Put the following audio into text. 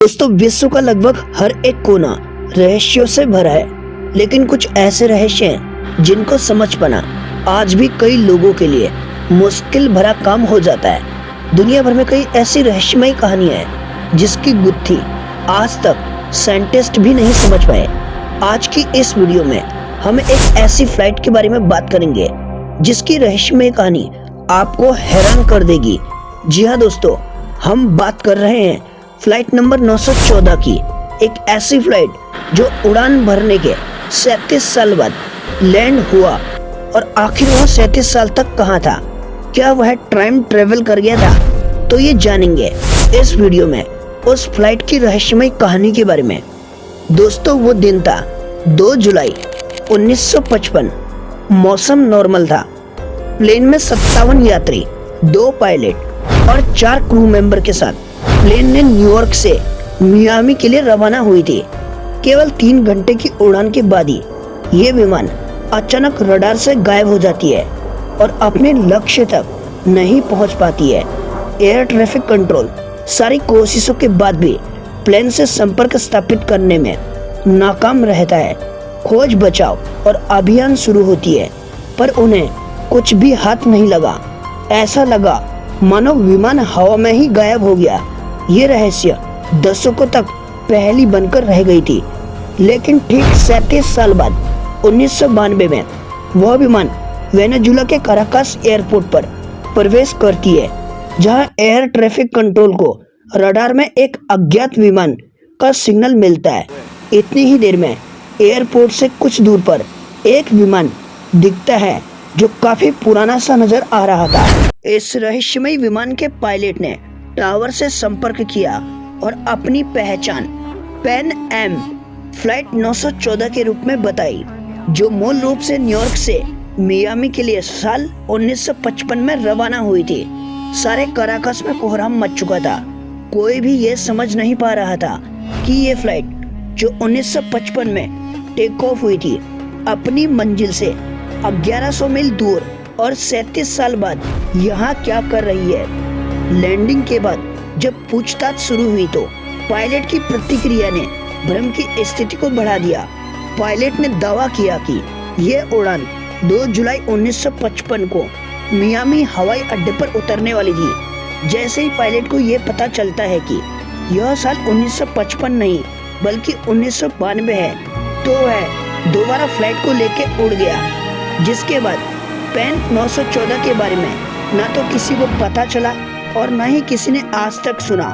दोस्तों, विश्व का लगभग हर एक कोना रहस्यों से भरा है, लेकिन कुछ ऐसे रहस्य हैं जिनको समझ पाना आज भी कई लोगों के लिए मुश्किल भरा काम हो जाता है। दुनिया भर में कई ऐसी रहस्यमयी कहानियां हैं जिसकी गुत्थी आज तक साइंटिस्ट भी नहीं समझ पाए। आज की इस वीडियो में हम एक ऐसी फ्लाइट के बारे में बात करेंगे जिसकी रहस्यमयी कहानी आपको हैरान कर देगी। जी हाँ दोस्तों, हम बात कर रहे हैं फ्लाइट नंबर 914 की। एक ऐसी फ्लाइट जो उड़ान भरने के 37 साल बाद लैंड हुआ, और आखिर वह 37 साल तक कहाँ था? क्या वह टाइम ट्रेवल कर गया था? तो ये जानेंगे इस वीडियो में उस फ्लाइट की रहस्यमयी कहानी के बारे में। दोस्तों, वो दिन था 2 जुलाई 1955। मौसम नॉर्मल था। प्लेन में 57 यात्री, 2 पायलट और 4 क्रू मेंबर के साथ प्लेन ने न्यूयॉर्क से मियामी के लिए रवाना हुई थी। केवल 3 घंटे की उड़ान के बाद ही ये विमान अचानक रडार से गायब हो जाती है और अपने लक्ष्य तक नहीं पहुंच पाती है। एयर ट्रैफिक कंट्रोल सारी कोशिशों के बाद भी प्लेन से संपर्क स्थापित करने में नाकाम रहता है। खोज बचाव और अभियान शुरू होती है, पर उन्हें कुछ भी हाथ नहीं लगा। ऐसा लगा मानो विमान हवा में ही गायब हो गया। ये रहस्य दशकों तक पहेली बनकर रह गई थी, लेकिन ठीक 37 साल बाद 1992 में वह विमान वेनेजुला के काराकास एयरपोर्ट पर प्रवेश करती है, जहां एयर ट्रैफिक कंट्रोल को रडार में एक अज्ञात विमान का सिग्नल मिलता है। इतनी ही देर में एयरपोर्ट से कुछ दूर पर एक विमान दिखता है जो काफी पुराना सा नजर आ रहा था। इस रहस्यमयी विमान के पायलट ने टावर से संपर्क किया और अपनी पहचान पैन एम फ्लाइट 914 के रूप में बताई, जो मूल रूप से न्यूयॉर्क से मियामी के लिए साल 1955 में रवाना हुई थी। सारे काराकास में कोहराम मच चुका था। कोई भी ये समझ नहीं पा रहा था कि ये फ्लाइट जो 1955 में टेक ऑफ हुई थी, अपनी मंजिल से 1100 मील दूर और 37 साल बाद यहाँ क्या कर रही है। लैंडिंग के बाद जब पूछताछ शुरू हुई तो पायलट की प्रतिक्रिया ने भ्रम की स्थिति को बढ़ा दिया। पायलट ने दावा किया कि यह उड़ान 2 जुलाई 1955 को मियामी हवाई अड्डे पर उतरने वाली थी। जैसे ही पायलट को यह पता चलता है कि यह साल 1955 नहीं बल्कि 1992 है, तो वह दोबारा फ्लाइट को लेकर उड़ गया। जिसके बाद पैन 914 के बारे में ना तो किसी को पता चला और ना ही किसी ने आज तक सुना।